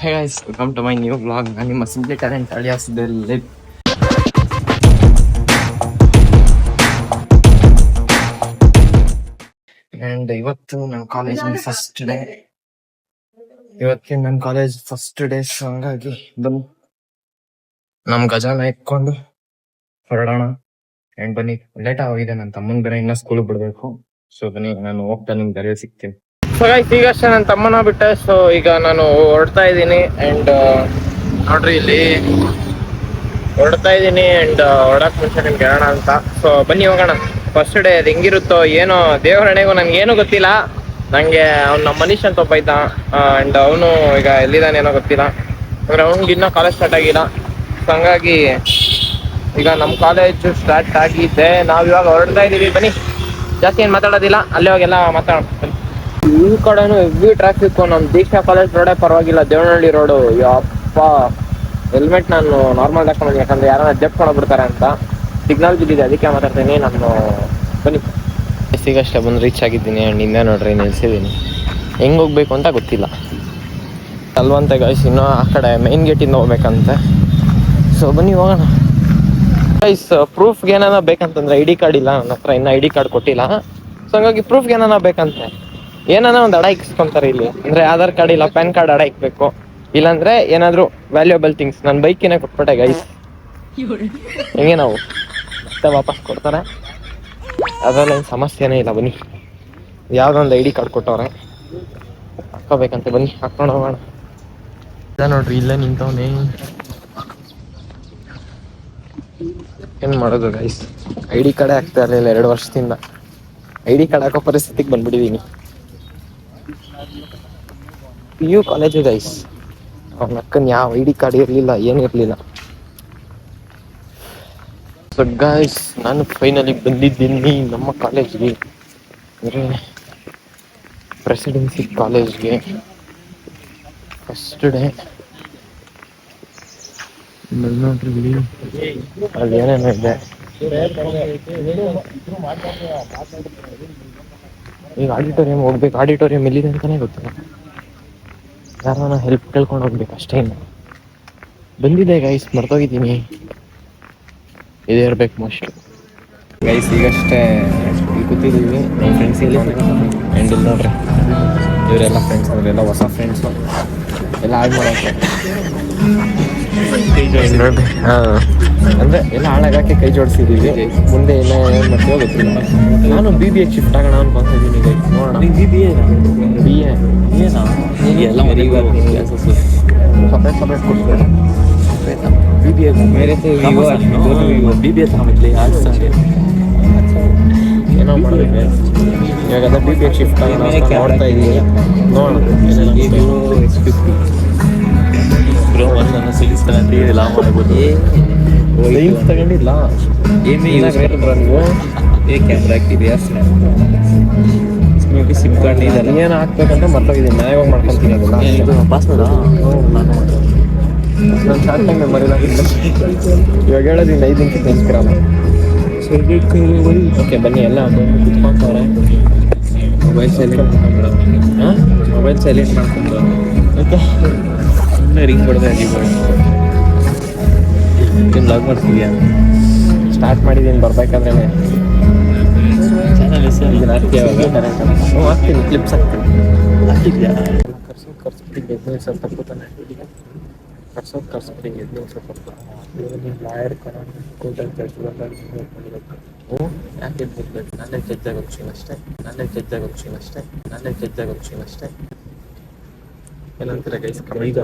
Hey guys, welcome to my new vlog. ನಾನು ನಿಮ್ಮ simply talent alias Dilip. And ಇವತ್ತು ನನ್ನ ಕಾಲೇಜಿನ ಫಸ್ಟ್ ಡೇ. ಇವತ್ತಿನ ನನ್ನ ಕಾಲೇಜ್ ಫಸ್ಟ್ ಡೇ, ಸೊ ಹಂಗಾಗಿ ಬನ್ನಿ ನಮ್ಮ ಗಜಾನ ಇಟ್ಕೊಂಡು ಹೊರಡೋಣ. ಆ್ಯಂಡ್ ಬನ್ನಿ, ಲೇಟ್ ಆಗಿದೆ, ನನ್ನ ತಮ್ಮನ ಬೇರೆ ಇನ್ನೂ ಸ್ಕೂಲಿಗೆ ಬಿಡಬೇಕು. ಸೊ ಬನ್ನಿ, ನಾನು ಹೋಗ್ತಾ ನಿಮ್ಗೆ ದಾರಿಯ ಸಿಗ್ತೀನಿ. ಸೊ ಗೈಸ್, ಈಗಷ್ಟೇ ನನ್ನ ತಮ್ಮನ ಬಿಟ್ಟೆ. ಸೊ ಈಗ ನಾನು ಹೊರಡ್ತಾ ಇದ್ದೀನಿ. ಆ್ಯಂಡ್ ನೋಡ್ರಿ, ಇಲ್ಲಿ ಹೊರಡ್ತಾ ಇದ್ದೀನಿ. ಆ್ಯಂಡ್ ಹೊರಡಕ್ಕೆ ಮುಂಚೆ ನಿಮ್ಗೆ ಹೇಳೋಣ ಅಂತ. ಸೊ ಬನ್ನಿ ಹೋಗೋಣ. ಫಸ್ಟ್ ಡೇ ಅದು ಹೆಂಗಿರುತ್ತೋ ಏನೋ, ದೇವರಣೆಗೂ ನನಗೇನು ಗೊತ್ತಿಲ್ಲ. ನನಗೆ ಅವ್ನು ನಮ್ಮ ಮನೀಶ್ ಅಂತ ಒಬ್ಬ ಇದ್ದ. ಆ್ಯಂಡ್ ಅವನು ಈಗ ಎಲ್ಲಿದ್ದಾನೇನೋ ಗೊತ್ತಿಲ್ಲ. ಅಂದರೆ ಅವ್ನಿಗೆ ಇನ್ನೂ ಕಾಲೇಜ್ ಸ್ಟಾರ್ಟ್ ಆಗಿಲ್ಲ. ಸೊ ಹಂಗಾಗಿ ಈಗ ನಮ್ಮ ಕಾಲೇಜು ಸ್ಟಾರ್ಟ್ ಆಗಿದೆ. ನಾವು ಇವಾಗ ಹೊರಡ್ತಾ ಇದ್ದೀವಿ. ಬನ್ನಿ, ಜಾಸ್ತಿ ಏನು ಮಾತಾಡೋದಿಲ್ಲ, ಅಲ್ಲೇ ಹೋಗೆಲ್ಲ ಮಾತಾಡೋಣ. ಈ ಕಡೆನೂ ಹೆವಿ ಟ್ರಾಫಿಕ್ಕು. ನಮ್ಮ ದೀಕ್ಷಾ ಕಾಲೇಜ್ ರೋಡೇ ಪರವಾಗಿಲ್ಲ, ದೇವನಹಳ್ಳಿ ರೋಡು ಯಪ್ಪ. ಹೆಲ್ಮೆಟ್ ನಾನು ನಾರ್ಮಲ್ ಹಾಕೊಂಡು, ಯಾಕಂದ್ರೆ ಯಾರನ್ನ ಜಪ್ಕೊಂಡೋಗ್ಬಿಡ್ತಾರೆ ಅಂತ. ಸಿಗ್ನಲ್ ಬಿದ್ದಿದೆ, ಅದಕ್ಕೆ ಮಾತಾಡ್ತೀನಿ ನಾನು. ಬನ್ನಿ, ಈಗಷ್ಟೇ ಬಂದು ರೀಚ್ ಆಗಿದ್ದೀನಿ. ಆ್ಯಂಡ್ ಹಿಂದೆ ನೋಡ್ರಿ ನಿಲ್ಸಿದ್ದೀನಿ. ಹೆಂಗೆ ಹೋಗ್ಬೇಕು ಅಂತ ಗೊತ್ತಿಲ್ಲ ಅಲ್ವಂತೆ ಗೈಸ್. ಇನ್ನೂ ಆ ಕಡೆ ಮೈನ್ ಗೇಟಿಂದ ಹೋಗ್ಬೇಕಂತೆ. ಸೊ ಬನ್ನಿ ಹೋಗೋಣ ಗೈಸ್. ಪ್ರೂಫ್ಗೆ ಏನಾರ ಬೇಕಂತಂದ್ರೆ ಐ ಡಿ ಕಾರ್ಡ್ ಇಲ್ಲ ನನ್ನ ಹತ್ರ, ಇನ್ನೂ ಐ ಡಿ ಕಾರ್ಡ್ ಕೊಟ್ಟಿಲ್ಲ. ಸೊ ಹಂಗಾಗಿ ಪ್ರೂಫ್ಗೆ ಏನಾರ ಬೇಕಂತೆ ಏನಾನ ಒಂದು ಅಡ ಇಕ್ಸ್ಕೊಂತಾರೆ ಇಲ್ಲಿ. ಅಂದರೆ ಆಧಾರ್ ಕಾರ್ಡ್ ಇಲ್ಲ ಪ್ಯಾನ್ ಕಾರ್ಡ್ ಅಡ ಇಕ್ಬೇಕು. ಇಲ್ಲಾಂದರೆ ಏನಾದರೂ ವ್ಯಾಲ್ಯೂಯಬಲ್ ಥಿಂಗ್ಸ್. ನನ್ನ ಬೈಕಿನೇ ಕೊಟ್ಬಿಟ್ಟೆ ಗೈಸ್. ಹೆಂಗೆ ನಾವು ಮತ್ತೆ ವಾಪಸ್ ಕೊಡ್ತಾರೆ, ಅದರಲ್ಲಿ ಏನು ಸಮಸ್ಯೆನೇ ಇಲ್ಲ. ಬನ್ನಿ, ಯಾವುದೊಂದು ಐ ಡಿ ಕಾರ್ಡ್ ಕೊಟ್ಟವ್ರೆ, ಹಾಕೋಬೇಕಂತೆ. ಬನ್ನಿ ಹಾಕ್ಕೊಂಡು ಹೋಗೋಣ. ಇಲ್ಲ ನೋಡ್ರಿ, ಇಲ್ಲೇ ನಿಂತವನೇ. ಏನು ಮಾಡೋದು ಗೈಸ್, ಐ ಡಿ ಕಾರ್ಡೇ ಆಗ್ತಾ ಇರಲಿಲ್ಲ 2 ವರ್ಷದಿಂದ. ಐ ಡಿ ಕಾರ್ಡ್ ಹಾಕೋ ಪರಿಸ್ಥಿತಿಗೆ ಬಂದ್ಬಿಟ್ಟಿದ್ದೀನಿ. PU college guys. ಅವ್ನ ಅಕ್ಕನ ಯಾವ ಐ ಡಿ ಕಾರ್ಡ್ ಇರಲಿಲ್ಲ, ಏನಿರಲಿಲ್ಲ. ಸೊ ಗೈಸ್, ನಾನು ಫೈನಲಿ ಬಂದಿದ್ದೀನಿ ನಮ್ಮ ಕಾಲೇಜ್ಗೆ, ಅಂದರೆ ಪ್ರೆಸಿಡೆನ್ಸಿ ಕಾಲೇಜ್ಗೆ. ಫಸ್ಟ್ ಡೇ ನೋಡ್ರಿ, ಇಲ್ಲಿ ಅಲ್ಲಿ ಏನೇನೋ ಇದೆ. ಈಗ ಆಡಿಟೋರಿಯಂ ಹೋಗ್ಬೇಕು. ಆಡಿಟೋರಿಯಂ ಎಲ್ಲಿದೆ ಅಂತಲೇ ಗೊತ್ತಿಲ್ಲ. ಯಾರನ್ನ ಹೆಲ್ಪ್ ಕೇಳ್ಕೊಂಡು ಹೋಗ್ಬೇಕು ಅಷ್ಟೇ. ಬಂದಿದೆ ಗೈಸ್, ಮರ್ತೋಗಿದ್ದೀನಿ. ಇದೇ ಇರ್ಬೇಕು ಮೋಸ್ಟ್ ಗೈಸ್. ಈಗಷ್ಟೇ ಇಲ್ಲಿ ಕೂತಿದ್ದೀವಿ ನಮ್ಮ ಫ್ರೆಂಡ್ಸ್ ಇಲ್ಲಿ. ಆ್ಯಂಡ್ ಇಲ್ಲಿ ನೋಡ್ರಿ, ಇವರೆಲ್ಲ ಫ್ರೆಂಡ್ಸ್, ಅವರೆಲ್ಲ ಹೊಸ ಫ್ರೆಂಡ್ಸು ಎಲ್ಲ ಹಾಳು ಮಾಡೋಕ್ಕೆ ನೋಡ್ರಿ. ಹಾಂ, ಅಂದರೆ ಎಲ್ಲ ಹಾಳಾಗಕ್ಕೆ ಕೈ ಜೋಡಿಸಿದ್ದೀವಿ. ಮುಂದೆ ಎಲ್ಲ ಏನು ಮಾಡ್ತೀವೋ ಗೊತ್ತಿಲ್ಲ. ನಾನು BBA ಶಿಫ್ಟ್ ಆಗೋಣ ಅನ್ಕೊಂತಿದ್ದೀನಿ ಗೈಸ್. ನೋಡೋಣ. BA ಎಲ್ಲ ಸಪ್ರೇಟ್ ಕೊಡ್ತಾರೆ. BBA मेरे तो BBA था मतलब आज से ಏನೋ ಮಾಡಬೇಕು. ಇವಾಗ ಅದ BBA ಶಿಫ್ಟ್ ಆಗೋಣ ಅಂತ ನೋಡ್ತಾ ಇದ್ದೀನಿ. ನೋಡೋಣ. ಬ್ರೋ ಒಂದು ಸೀರೀಸ್ ತಗೊಂಡಿಲ್ಲ, ಮಾಡ್ಬೋದು. ಸೀರೀಸ್ ತಗೊಂಡಿಲ್ಲ, ಏನೇ ಯೂಸ್ ಮಾಡ್ತಾರೆ ನೀವು. ಕ್ಯಾಮ್ರಾ ಹಾಕ್ತಿದೆಯಾ, ನಿಮಗೆ ಸಿಮ್ ಕಾರ್ಡ್ ಇದೆಲ್ಲ ಏನು ಹಾಕ್ಬೇಕಂತ ಮರ್ತೋಗಿದ್ದೀನಿ. ನಾನು ಇವಾಗ ಮಾಡ್ಕೊತೀನಿ. ಅದೆಲ್ಲ ಇದು ಪಾಸ್ವರ್ಡಾ? ನನ್ನ ಶಾರ್ಟ್ ಟೈಮ್ ಮೆಮೊರಿ ಇವಾಗ ಹೇಳೋದ್ರಿಂದ 5 ನಿಮಿಷಕ್ಕೆ ನೆನ್ಸ್ಕಿರಲ್ಲ. ಓಕೆ ಬನ್ನಿ, ಎಲ್ಲ ಬಂದು ಕುತ್ಕೊಂತವ್ರೆ. ಮೊಬೈಲ್ ಸೈಲೆಂಟ್ ಮಾಡ್ಕೊಂಡ್ಬಿಡೋದು. ಹಾಂ, ಮೊಬೈಲ್ ಸೈಲೆಂಟ್ ಮಾಡ್ಕೊಂಡ್ಬಿಡೋದು. ಓಕೆ, ಸುಮ್ಮನೆ ರಿಂಗ್ ಕೊಡ್ದೆ ನೀವು ಲಾಗ್ ಮಾಡ್ತಿದ್ಯಾ? ಸ್ಟಾರ್ಟ್ ಮಾಡಿದ್ದೀನಿ ಬರ್ಬೇಕಾದ್ರೆ. ಚಾನಲ್ ಹೆಸರು ಹಾಕ್ತೀವಿ. ಹಾಕ್ತೀನಿ, ಕ್ಲಿಪ್ಸ್ ಹಾಕ್ತೀನಿ. ಹಾಕ್ತಿದ್ಯಾ? ಕರ್ಸ್ಬಿಟ್ಟಿಗೆ ಸ್ವಲ್ಪ ತಪ್ಪುತ್ತಾನೆ. ಕರ್ಸ್ಬಿಟ್ಟಿಗೆ ಲಾಯರ್ ಕೋರ್ಟಲ್ಲಿ ಕಳ್ಸಿರೋದು. ಯಾಕೆ ಇರ್ಬೇಕು? ನಾನೇ ಜಡ್ಜ್ ಆಗೋಕ್ಷಣ ಅಷ್ಟೇ. ಏನಂತೀರ ಗೈಸ್? ಕಮೆಂಟ್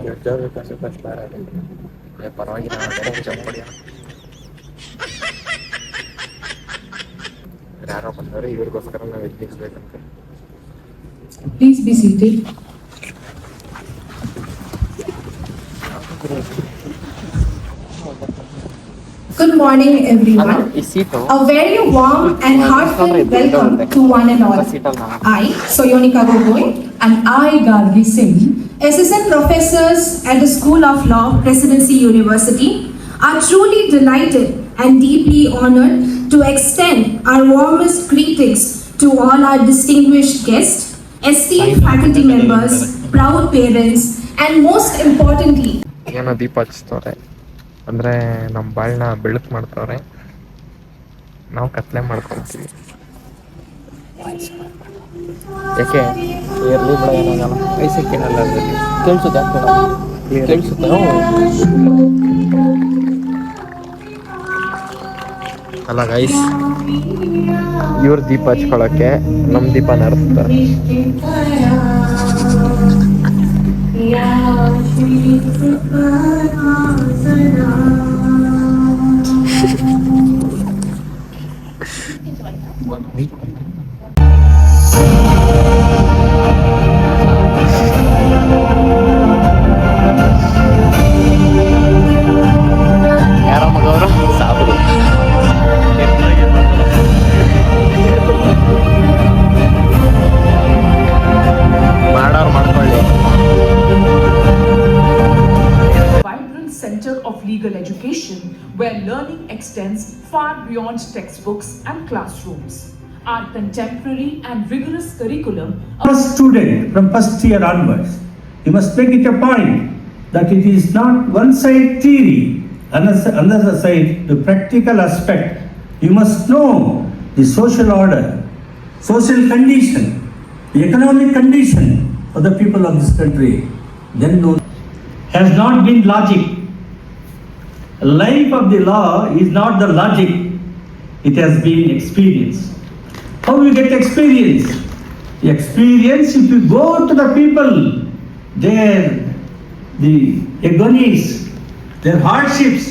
ಜಡ್ಜ್ ಆಗಬೇಕಂದ್ರೆ ಫಸ್ಟ್ ಪರವಾಗಿಲ್ಲ, ಚಂಪಡಿ ಯಾರೋ ಬಂದವರು, ಇವ್ರಿಗೋಸ್ಕರ ನಾವು ಎದ್ದಿಸ್ಬೇಕಂತ. Please be seated. Good morning, everyone. A very warm and heartfelt welcome to one and all. I, Soyonika Gogoi, and I, Gargi Singh, assistant professors at the School of Law, Presidency University, are truly delighted and deeply honored to extend our warmest greetings to all our distinguished guests, esteemed faculty members, proud parents, And most importantly, ಏನೋ ದೀಪ ಹಚ್ತವ್ರೆ ಅಂದ್ರೆ ನಮ್ಮ ಬಾಳ್ನ ಬೆಳಕು ಮಾಡ್ತವ್ರೆ, ನಾವು ಕತ್ಲೆ ಮಾಡ್ಕೊಳ್ತೀವಿ. ಯಾಕೆ ಇರ್ಲಿ ಬಿಡ, ಏನಾಗಲ್ಲ. ವಯಸ್ಸಕ್ಕೇನಲ್ಲ ಅದರಲ್ಲಿ ಕೇಳಿಸುತ್ತೆ, ಕೇಳಿಸುತ್ತೆ ಅಲ್ಲ ಗೈಸ್. ಇವ್ರ ದೀಪ ಹಚ್ಕೊಳಕ್ಕೆ ನಮ್ಮ ದೀಪ ನಡೆಸ್ತಾರೆ. ಯಾರ ಮಗವರು ಸಾಬರು ಮಾಡೋರು ಮಾಡ್ಕೊಳ್ಳಿ. Vibrant center of legal education where learning extends far beyond textbooks and classrooms. Our contemporary and rigorous curriculum First student from first year onwards, you must make it a point that it is not one side theory, another side the practical aspect. You must know the social order, social condition, the economic condition of the people of this country. Then know has not been logic. Life of the law is not the logic, it has been experience. How you get experience? The experience, if you go to the people, the agonies, their hardships,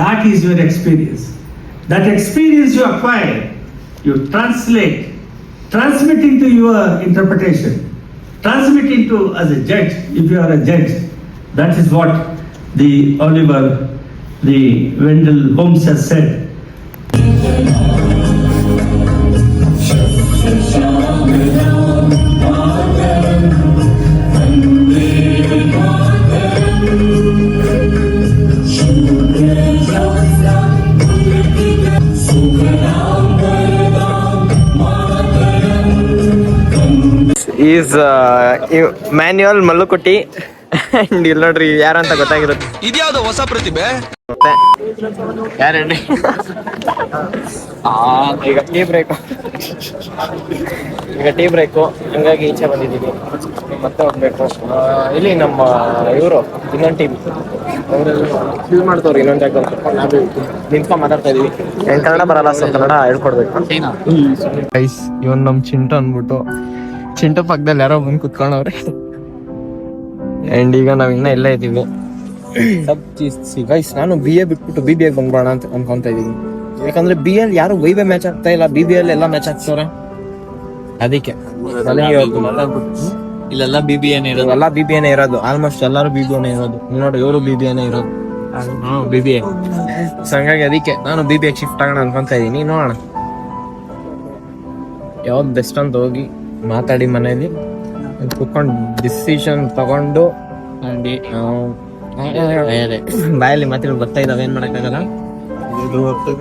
that is your experience. That experience you acquire, you translate, transmit into your interpretation, transmit into as a judge, if you are a judge. That is what the Oliver, the Wendell Holmes has said. Is ಮ್ಯಾನ್ಯುಯಲ್ ಮಲ್ಲುಕುಟ್ಟಿ. And ಇಲ್ಲಿ ನೋಡ್ರಿ ಯಾರಂತ ಗೊತ್ತಾಗಿರುತ್ತೆ. ಇದ್ಯಾವ್ದು ಹೊಸ ಪ್ರತಿಭೆ? ಯಾರೇನ್ರಿ? ಈಗ tea break ಹಂಗಾಗಿ ಈಚೆ ಬಂದಿದ್ದೀವಿ. ಮತ್ತೆ ಹೋಗ್ಬೇಕು. ಇಲ್ಲಿ ನಮ್ಮ ಇವರು ಇನ್ನೊಂದು ಟೀಮ್ ಅವರೆಲ್ಲ ಫಿಲ್ ಮಾಡ್ತವ್ರು ಇನ್ನೊಂದು ಜಾಗ ನಾವು ನಿಂತ್ಕೊಂಡು ಮಾತಾಡ್ತಾ ಇದೀವಿ. ಏನ್ ಕನ್ನಡ ಬರಲ್ಲ, ಸೊ ಕನ್ನಡ ಹೇಳ್ಕೊಡ್ಬೇಕು. ಗೈಸ್ ಇವನ್ ನಮ್ ಚಿಂಟು ಅಂದ್ಬಿಟ್ಟು, ಚಿಂಟು ಪಕ್ಕದಲ್ಲಿ ಯಾರೋ ಬಂದು ಕುತ್ಕೊಂಡವ್ರೆ. ಅಂಡ್ ಈಗ ನಾವ್ ಇನ್ನ ಇಲ್ಲೇ ಇದ್ದೀವಿ. ಗೈಸ್ ನಾನು BA ಬಿಟ್ಬಿಟ್ಟು BBA ಬಂದ್ಬೋಣ ಅಂತ ಅನ್ಕೊಂತ ಇದೀನಿ. ಯಾಕಂದ್ರೆ BA ಯಾರು ವೈಬೆ ಮ್ಯಾಚ್ ಆಗ್ತಾ ಇಲ್ಲ, BBA ಎಲ್ಲ ಮ್ಯಾಚ್ ಆಗ್ತವ್ರೆ. ಅದಕ್ಕೆ ಇಲ್ಲೆಲ್ಲ BBA ಇರೋದು, ಎಲ್ಲ BBA ಇರೋದು, ಆಲ್ಮೋಸ್ಟ್ ಎಲ್ಲರೂ BBA ಇರೋದು. ನೋಡಿ ಇವರು BBA ಇರೋದು, BBA. ಸೊ ಹಂಗಾಗಿ ಅದಕ್ಕೆ ನಾನು BBA ಶಿಫ್ಟ್ ಆಗೋಣ ಅನ್ಕೊಂತ ಇದೀನಿ. ನೋಡೋಣ ಯಾವ್ದು ಬೆಸ್ಟ್ ಅಂತ ಹೋಗಿ ಮಾತಾಡಿ ಮನೇಲಿ ಕುತ್ಕೊಂಡು ಡಿಸಿಷನ್ ತಗೊಂಡು ಬಾಯಲ್ಲಿ ಮಾತ್ರ ಬರ್ತಾ ಇದಾವೆ. ಏನ್ ಮಾಡಕ್ಕಾಗಲ್ಲ,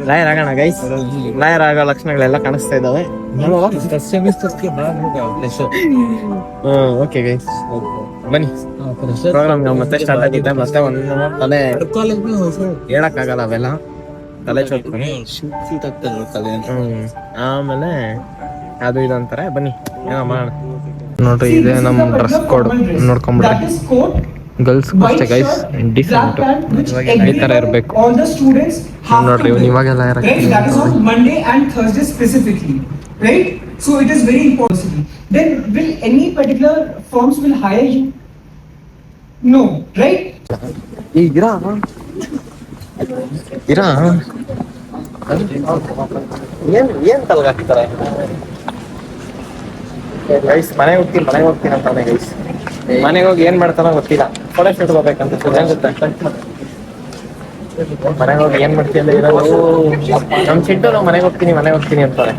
ಲಾಯರ್ ಆಗೋಣ ಗೈಸ್. ಲಾಯರ್ ಆಗೋ ಲಕ್ಷಣಗಳೆಲ್ಲ ಕಾಣಿಸ್ತಾ ಇದಾವೆ. ಓಕೆ ಗೈಸ್ ಬನ್ನಿ, ಪ್ರೋಗ್ರಾಮ್ ಮತ್ತೆ ಸ್ಟಾರ್ಟ್ ಆಗಿದೆ. ಮತ್ತೆ ಒಂದು ತಲೆ ಹೇಳಕ್ಕಾಗಲ್ಲ, ಅವೆಲ್ಲ ತಲೆ ಆಮೇಲೆ ಅದು ಇದು ಅಂತಾರೆ. ಬನ್ನಿ ಏನೋ ಮಾಡೋಣ. ನೋಡ್ರಿ ಇದೇ ನಮ್ಮ ಡ್ರೆಸ್ ಕೋಡ್ ನೋಡ್ಕೊಂಡ್ಬಿಡ್ರಿ. ಗರ್ಲ್ಸ್ ಅಷ್ಟೇ ಗೈಸ್, ಡಿಸೆಂಟ್ ಈ ತರ ಇರ್ಬೇಕು. ನೋಡ್ರಿ ಇವಾಗೆಲ್ಲ Monday and Thursday specifically, right? So it is very important. Then will any particular firms will hire you? No, right? ಇರಾ ಏನ್ ತಲೆಗಾಕ್ತಾರೆ ಗೈಸ್. ಮನೆಗೆ ಹೋಗ್ತೀನಿ ಅಂತಾನೆ ಗೈಸ್. ಮನೆಗೆ ಹೋಗಿ ಏನ್ ಮಾಡ್ತಾನೋ ಗೊತ್ತಿಲ್ಲ. ಫೋಟೋ ಶೂಟ್ ಹೋಗ್ಬೇಕಂತ ಮನೆಗೆ ಹೋಗಿ ಏನ್ ಮಾಡ್ತೀಯಲ್ಲ ಇರೋದು. ನಮ್ ಚಿಂಟು ನಾವು ಮನೆಗೆ ಹೋಗ್ತೀನಿ ಅಂತಾರೆ.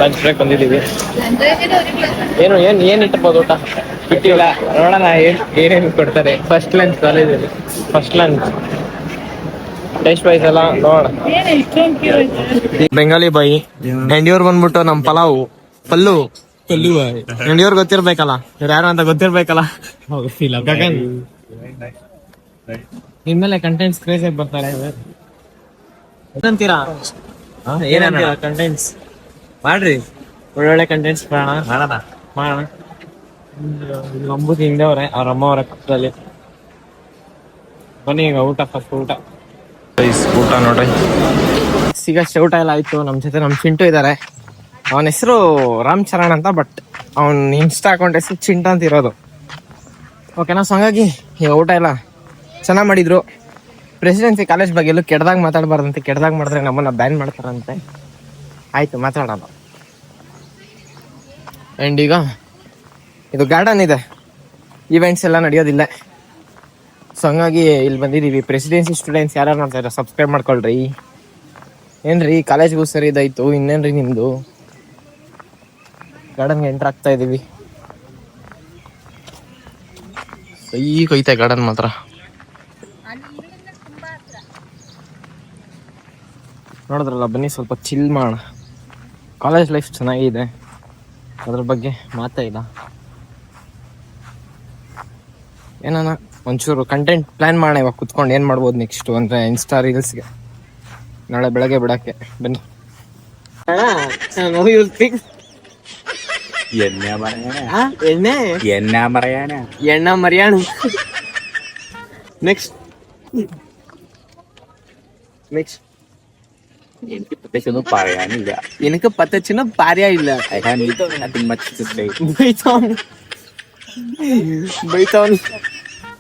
ಲಂಚ್ ಬ್ರೇಕ್ ಬಂದಿದ್ದೀವಿ. ಏನ್ ಇಟ್ಟಬಹುದು ಊಟ ಬಿಟ್ಟಿಲ್ಲ, ನೋಡೋಣ ಏನೇನು ಕೊಡ್ತಾರೆ. ಫಸ್ಟ್ ಲಂಚ್ ಕಾಲೇಜಲ್ಲಿ, ಟೇಸ್ಟ್ ವೈಸ್ ಎಲ್ಲ ನೋಡೋಣ. ಬೆಂಗಾಲಿ ಬಾಯಿ. ಅಂಡ್ ಇವ್ರು ಬಂದ್ಬಿಟ್ಟು ನಮ್ ಪಲ್ಲು ಇವ್ರು ಗೊತ್ತಿರ್ಬೇಕಲ್ಲ, ಇವ್ರು ಯಾರು ಅಂತ ಗೊತ್ತಿರ್ಬೇಕಲ್ಲ. ಗಗನ್ ಇನ್ಮೇಲೆ ಕಂಟೆಂಟ್ಸ್ ಕ್ರೇಜ್ ಆಗಿ ಬರ್ತಾರೆ. ಏನಂತೀರಾ? ಏನಂತೀರಾ ಕಂಟೆಂಟ್ಸ್ ಮಾಡ್ರಿ, ಒಳ್ಳೊಳ್ಳೆ ಕಂಟೆಂಟ್ಸ್ ಮಾಡೋಣ. ನಂಬುದು ಹಿಂದೆ ಅವ್ರೆ, ಅವ್ರ ಅಮ್ಮ ಅವರ ಪಕ್ಕದಲ್ಲಿ. ಬನ್ನಿ ಈಗ ಊಟ ನೋಡ್ರಿ. ಸಿಗಷ್ಟೇ ಊಟ ಎಲ್ಲ ಆಯ್ತು. ನಮ್ಮ ಜೊತೆ ನಮ್ಮ ಚಿಂಟು ಇದ್ದಾರೆ. ಅವನ ಹೆಸರು ರಾಮ್ ಚರಣ್ ಅಂತ, ಬಟ್ ಅವನ್ ಇನ್ಸ್ಟಾ ಅಕೌಂಟ್ ಹೆಸರು ಚಿಂಟು ಅಂತ ಇರೋದು. ಓಕೆನಾ? ಸೊ ಹಂಗಾಗಿ ಈಗ ಊಟ ಎಲ್ಲ ಚೆನ್ನಾಗಿ ಮಾಡಿದ್ರು. ಪ್ರೆಸಿಡೆನ್ಸಿ ಕಾಲೇಜ್ ಬಗ್ಗೆ ಎಲ್ಲೂ ಕೆಟ್ಟದಾಗ ಮಾತಾಡಬಾರ್ದಂತೆ, ಕೆಟ್ಟದಾಗ ಮಾಡಿದ್ರೆ ನಮ್ಮನ್ನ ಬ್ಯಾನ್ ಮಾಡ್ತಾರಂತೆ. ಆಯ್ತು, ಮಾತಾಡೋಣ. ಆ್ಯಂಡ್ ಈಗ ಇದು ಗಾರ್ಡನ್ ಇದೆ, ಈವೆಂಟ್ಸ್ ಎಲ್ಲ ನಡೆಯೋದಿಲ್ಲ. ಸೊ ಹಂಗಾಗಿ ಇಲ್ಲಿ ಬಂದಿದ್ದೀವಿ. ಪ್ರೆಸಿಡೆನ್ಸಿ ಸ್ಟೂಡೆಂಟ್ಸ್ ಯಾರು ನೋಡ್ತಾರೆ ಸಬ್ಸ್ಕ್ರೈಬ್ ಮಾಡ್ಕೊಳ್ರಿ. ಏನ್ರಿ ಕಾಲೇಜ್ಗೂ ಸರಿ ಇದಾಯ್ತು, ಇನ್ನೇನ್ರಿ ನಿಮ್ದು? ಗಾರ್ಡನ್ಗೆ ಎಂಟ್ರ್ ಆಗ್ತಾ ಇದೀವಿ. ಈಗ ಐತೆ ಗಾರ್ಡನ್ ಮಾತ್ರ. ನೋಡಿದ್ರಲ್ಲ, ಬನ್ನಿ ಸ್ವಲ್ಪ ಚಿಲ್ ಮಾಡೋಣ. ಕಾಲೇಜ್ ಲೈಫ್ ಚೆನ್ನಾಗಿದೆ, ಅದ್ರ ಬಗ್ಗೆ ಮಾತೇ ಇಲ್ಲ. ಏನಾನ ಒಂಚೂರು ಕಂಟೆಂಟ್ ಪ್ಲಾನ್ ಮಾಡೋಣ ಇವಾಗ ಕುತ್ಕೊಂಡು. ಏನು ಮಾಡ್ಬೋದು ನೆಕ್ಸ್ಟು ಅಂದರೆ ಇನ್ಸ್ಟಾ ರೀಲ್ಸ್ಗೆ ನಾಳೆ ಬೆಳಗ್ಗೆ ಬಿಡೋಕ್ಕೆ. ಬನ್ನಿ. എണ്ണ മറിയാണ്. നെക്സ്റ്റ് എനിക്ക് പ്രത്യേകിച്ചൊന്നും പറയാനില്ല. എനിക്ക് പ്രത്യേകിച്ചൊന്നും പറയാനില്ല.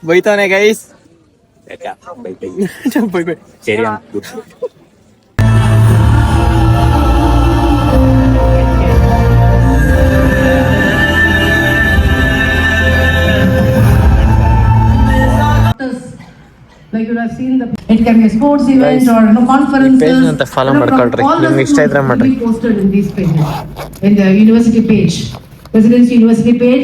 ബൈത്തോനെ ഗൈസ്. ശരിയാണ്. Like you have seen it can be a sports event or conferences. Follow ಮಾಡ್ಕೊಳ್ರಿ, ನಿಮ್ಗೆ ಇಷ್ಟ ಇದ್ರೆ ಮಾಡ್ರಿ. Posted in these pages, in the university page, Presidency University page.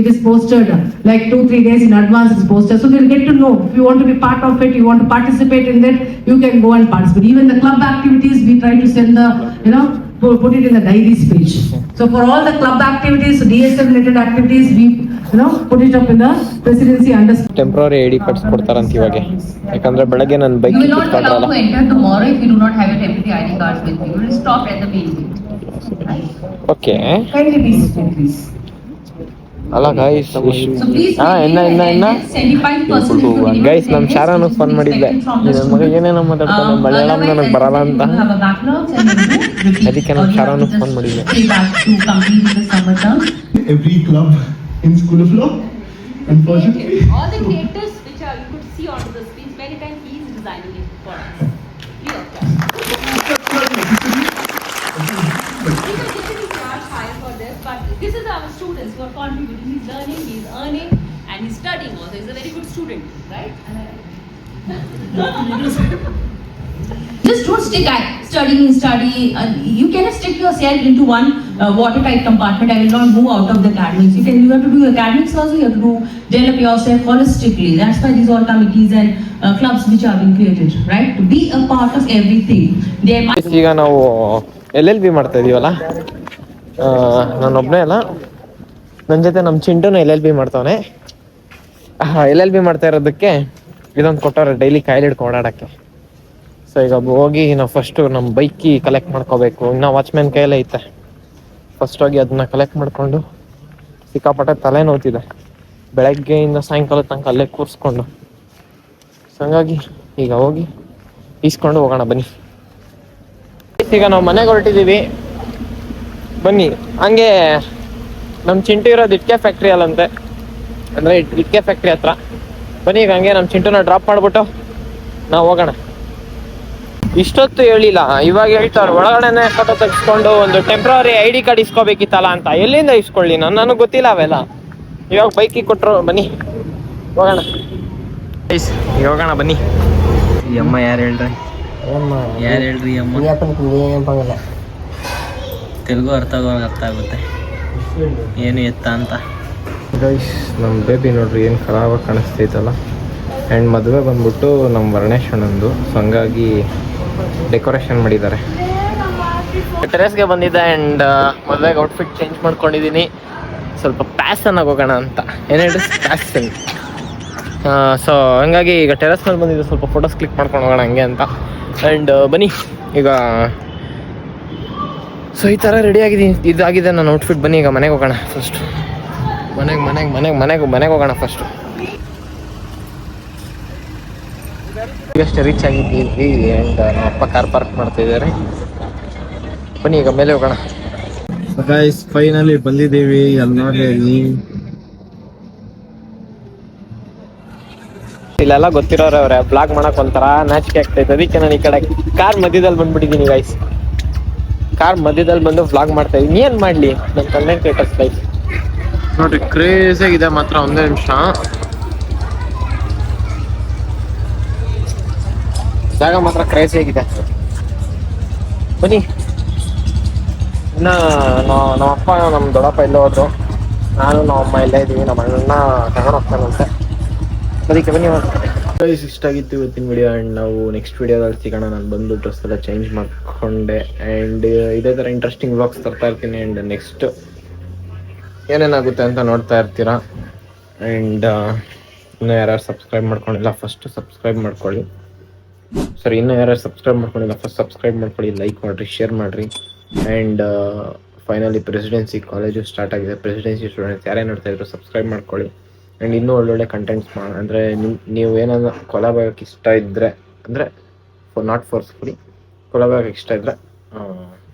It is posted like 2-3 days in advance. It's posted, so they'll get to know. If you want to be part of it, you want to participate in that, you can go and participate. Even the club activities, we try to send the put it in the diaries page. So for all the club activities, DSM related activities, we put it up in the presidency under. Temporary ID cards ಕೊಡ್ತಾರಂತ ಇವಾಗ, ಯಾಕಂದ್ರೆ ಬೆಳಗ್ಗೆ ನನ್ನ bike You will not be allowed to enter tomorrow if you do not have your temporary ID cards with you. You will stop at the main gate. Okay. Kindly be seated, please. ಅಲ್ಲ guys, So please ಎನ್ನ 75% guys ನಮ್ಮ ಶಾರಾನು phone ಮಾಡಿದ್ದೆ, ನನ್ನ ಮಗ ಏನೇನೋ ಮಾತಾಡ್ತಾನೆ ಮಲಯಾಳಂ ನನಗೆ ಬರಲ್ಲ ಅಂತ. ಅದಕ್ಕೆ ನಮ್ಮ ಶಾರಾನು ಫೋನ್ ಮಾಡಿದ್ದೆ. Every club in School of Law, unfortunately. All the creators which you could see on the screens, many times he is designing it for us. Free of charge. We can literally charge higher for this, but this is our students who are contributing. He's learning, he's earning, and he's studying also. He's a very good student, right? Just don't stick at study. You cannot stick yourself into one watertight compartment. I will not move out of the academics. You have to do academics also. You have to develop yourself holistically. That's why these all committees and clubs which are being created, right? To be a part of everything. ಈಗ ನಾವು LLB ಮಾಡ್ತಾ ಇದೀವಲ್ಲ, ನಾನೊಬ್ಬನೇ ಅಲ್ಲ, ನನ್ನ ಜೊತೆ ನಮ್ಮ ಚಿಂಟುನ LLB ಮಾಡ್ತಾವನೆ. LLB ಮಾಡ್ತಾ ಇರೋದಕ್ಕೆ ಇದೊಂದು ಕೊಟ್ಟವ್ರೆ, ಡೈಲಿ ಕಾಯಿಲೆ ಹಿಡ್ಕೊಂಡು ಓಡಾಡೋಕ್ಕೆ. ಸೊ ಈಗ ಹೋಗಿ ನಾವು ಫಸ್ಟು ನಮ್ಮ ಬೈಕಿ ಕಲೆಕ್ಟ್ ಮಾಡ್ಕೋಬೇಕು. ಇನ್ನು ವಾಚ್ಮ್ಯಾನ್ ಕೈಯಲ್ಲೇ ಐತೆ. ಫಸ್ಟ್ ಹೋಗಿ ಅದನ್ನ ಕಲೆಕ್ಟ್ ಮಾಡಿಕೊಂಡು, ಸಿಕ್ಕಾಪಟ್ಟೆ ತಲೆ ನೋವ್ತಿದೆ ಬೆಳಗ್ಗೆಯಿಂದ ಸಾಯಂಕಾಲ ತನಕ ಅಲ್ಲೇ ಕೂರಿಸ್ಕೊಂಡು. ಸೊ ಹಂಗಾಗಿ ಈಗ ಹೋಗಿ ಈಸ್ಕೊಂಡು ಹೋಗೋಣ ಬನ್ನಿ. ಈಗ ನಾವು ಮನೆಗೆ ಹೊರಟಿದ್ದೀವಿ, ಬನ್ನಿ. ಹಂಗೆ ನಮ್ಮ ಚಿಂಟು ಇರೋದು ಇಟ್ಕೆ ಫ್ಯಾಕ್ಟ್ರಿ ಅಲ್ಲಂತೆ, ಅಂದರೆ ಇಟ್ಕೆ ಫ್ಯಾಕ್ಟ್ರಿ ಹತ್ರ. ಬನ್ನಿ ಈಗ ಹಂಗೆ ನಮ್ಮ ಚಿಂಟುನ ಡ್ರಾಪ್ ಮಾಡಿಬಿಟ್ಟು ನಾವು ಹೋಗೋಣ. ಇಷ್ಟೊತ್ತು ಹೇಳಿಲ್ಲ, ಇವಾಗ ಹೇಳ್ತಾರೆ ಒಳಗಡೆನೆ ಫೋಟೋ ತೆಗೆಸ್ಕೊಂಡು ಒಂದು ಟೆಂಪ್ರರಿ ID ಕಾರ್ಡ್ ಇಸ್ಕೋಬೇಕಿತ್ತಲ್ಲ ಅಂತ. ಎಲ್ಲಿಂದ ಇಸ್ಕೊಳ್ಳಿ, ನನಗೆ ಗೊತ್ತಿಲ್ಲ ಅವೆಲ್ಲ. ಇವಾಗ ಬೈಕಿಗೆ ಕೊಟ್ಟರು, ಬನ್ನಿ ಹೋಗೋಣ. ಹೋಗೋಣ ಬನ್ನಿ. ಈ ಅಮ್ಮ ಯಾರು ಹೇಳ್ರಿ? ಈ ಅಮ್ಮ ತೆಲುಗು ಅರ್ಥ ಆಗುತ್ತೆ ಏನು ಎತ್ತ ಅಂತ. ಗೈಸ್, ನಮ್ಮ ಬೇಬಿ ನೋಡ್ರಿ ಏನು ಖರಾಬಾಗಿ ಕಾಣಿಸ್ತೈತಲ್ಲ. ಆ್ಯಂಡ್ ಮದುವೆ ಬಂದ್ಬಿಟ್ಟು ನಮ್ಮ ವರ್ಣೇಶಣ್ಣಂದು. ಸೊ ಹಂಗಾಗಿ ಡೆಕೋರೇಷನ್ ಮಾಡಿದ್ದಾರೆ. ಟೆರೆಸ್ಗೆ ಬಂದಿದ್ದೆ ಆ್ಯಂಡ್ ಮದುವೆಗೆ ಔಟ್ಫಿಟ್ ಚೇಂಜ್ ಮಾಡ್ಕೊಂಡಿದ್ದೀನಿ. ಸ್ವಲ್ಪ ಪ್ಯಾಸನ್ ಹೋಗೋಣ ಅಂತ, ಏನು ಹೇಳಿ ಪ್ಯಾಸನ್. ಸೊ ಹಂಗಾಗಿ ಈಗ ಟೆರೆಸ್ ಮೇಲೆ ಬಂದಿದ್ದೆ, ಸ್ವಲ್ಪ ಫೋಟೋಸ್ ಕ್ಲಿಕ್ ಮಾಡ್ಕೊಂಡು ಹೋಗೋಣ ಹಂಗೆ ಅಂತ. ಆ್ಯಂಡ್ ಬನ್ನಿ ಈಗ. ಸೊ ಈ ಥರ ರೆಡಿ ಆಗಿದ್ದೀನಿ, ಇದಾಗಿದೆ ನನ್ನ ಔಟ್ಫಿಟ್. ಬನ್ನಿ ಈಗ ಮನೆಗೆ ಹೋಗೋಣ ಫಸ್ಟು. ಮನೆಗೆ ಹೋಗೋಣ ಫಸ್ಟು. ಈಗಷ್ಟೇ ರೀಚ್ ಆಗಿದ್ದೀವಿ ಆ್ಯಂಡ್ ನಮ್ಮ ಅಪ್ಪ ಕಾರ್ ಪಾರ್ಕ್ ಮಾಡ್ತಿದ್ದಾರೆ. ಬನ್ನಿ ಈಗ ಮೇಲೆ ಹೋಗೋಣ. ಗೈಸ್ ಫೈನಲಿ ಬಂದಿದ್ದೀವಿ. ಅಲ್ಲಿ ನೋಡಿ ಇಲ್ಲೆಲ್ಲ ಗೊತ್ತಿರೋರವ್ರೆ, ಬ್ಲಾಗ್ ಮಾಡಕ್ ಒಂಥರ ನಾಚಿಕೆ ಆಗ್ತೈತೆ. ಅದಕ್ಕೆ ನಾನು ಈ ಕಡೆ ಕಾರ್ ಮಧ್ಯದಲ್ಲಿ ಬಂದ್ಬಿಟ್ಟಿದ್ದೀನಿ ಗೈಸ್. ಕಾರ್ ಮಧ್ಯದಲ್ಲಿ ಬಂದು ವ್ಲಾಗ್ ಮಾಡ್ತಾ ಇದ್ದೀನಿ. ಏನ್ ಮಾಡ್ಲಿ, ನನ್ನ ಕಂಟೆಂಟ್ ಕ್ರಿಯೇಟರ್ಸ್ ಗೈಸ್. ನೋಡ್ರಿ ಕ್ರೇಜ್ ಆಗಿದೆ ಮಾತ್ರ. ಒಂದೇ ನಿಮಿಷ, ಜಾಗ ಮಾತ್ರ ಕ್ರೇಜ್ ಆಗಿದೆ. ಬನ್ನಿ. ಇನ್ನ ನಮ್ಮಪ್ಪ ನಮ್ಮ ದೊಡ್ಡಪ್ಪ ಎಲ್ಲ ಹೋದ್ರು, ನಾನು ನಮ್ಮಮ್ಮ ಎಲ್ಲ ಇದ್ದೀವಿ. ನಮ್ಮ ಅಣ್ಣ ತಗೊಂಡು ಹೋಗ್ತಾನಂತೆ. ಅದಕ್ಕೆ ಬನ್ನಿ. ಗೈಸ್ ಇಷ್ಟ ಆಗಿತ್ತು ಇವತ್ತಿನ ವಿಡಿಯೋ ಆ್ಯಂಡ್ ನಾವು ನೆಕ್ಸ್ಟ್ ವಿಡಿಯೋದಲ್ಲಿ ಸಿಗೋಣ. ನಾನು ಬಂದು ಡ್ರೆಸ್ ಎಲ್ಲ ಚೇಂಜ್ ಮಾಡಿಕೊಂಡೆ ಆ್ಯಂಡ್ ಇದೇ ಥರ ಇಂಟ್ರೆಸ್ಟಿಂಗ್ ವ್ಲಾಗ್ಸ್ ತರ್ತಾ ಇರ್ತೀನಿ. ಆ್ಯಂಡ್ ನೆಕ್ಸ್ಟ್ ಏನೇನಾಗುತ್ತೆ ಅಂತ ನೋಡ್ತಾ ಇರ್ತೀರಾ. ಆ್ಯಂಡ್ ಇನ್ನೂ ಯಾರ್ಯಾರು ಸಬ್ಸ್ಕ್ರೈಬ್ ಮಾಡ್ಕೊಂಡಿಲ್ಲ ಫಸ್ಟ್ ಸಬ್ಸ್ಕ್ರೈಬ್ ಮಾಡ್ಕೊಳ್ಳಿ. ಸರಿ, ಇನ್ನೂ ಯಾರ್ಯಾರು ಸಬ್ಸ್ಕ್ರೈಬ್ ಮಾಡ್ಕೊಂಡಿಲ್ಲ ಫಸ್ಟ್ ಸಬ್ಸ್ಕ್ರೈಬ್ ಮಾಡ್ಕೊಳ್ಳಿ, ಲೈಕ್ ಮಾಡಿರಿ, ಶೇರ್ ಮಾಡಿರಿ. And finally presidency college start ಆಗಿದೆ. ಪ್ರೆಸಿಡೆನ್ಸಿ ಸ್ಟೂಡೆಂಟ್ಸ್ ಯಾರೇ ನೋಡ್ತಾ ಇದ್ರು ಸಬ್ಸ್ಕ್ರೈಬ್ ಮಾಡ್ಕೊಳ್ಳಿ. ಆ್ಯಂಡ್ ಇನ್ನೂ ಒಳ್ಳೊಳ್ಳೆ ಕಂಟೆಂಟ್ಸ್ ಅಂದರೆ ನೀವು ಏನಾದ್ರು ಕೊಲಾಬ್ ಆಗೋಕ್ಕೆ ಇಷ್ಟ ಇದ್ದರೆ, ಅಂದರೆ ನಾಟ್ ಫೋರ್ಸ್ಫುಲಿ ಕೊಲಾಬ್ ಆಗೋಕ್ಕೆ ಇಷ್ಟ ಇದ್ದರೆ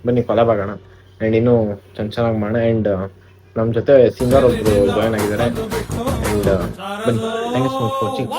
ಬನ್ನಿ ಕೊಲಾಬ್ ಆಗೋಣ. ಆ್ಯಂಡ್ ಇನ್ನೂ ಚೆನ್ನಾಗಿ ಮಾಡೋಣ. ಆ್ಯಂಡ್ ನಮ್ಮ ಜೊತೆ ಸಿಂಗರ್ ಒಬ್ಬರು ಜಾಯ್ನ್ ಆಗಿದ್ದಾರೆ. ಆ್ಯಂಡ್ ಬನ್ನಿ. Thank you so much for watching.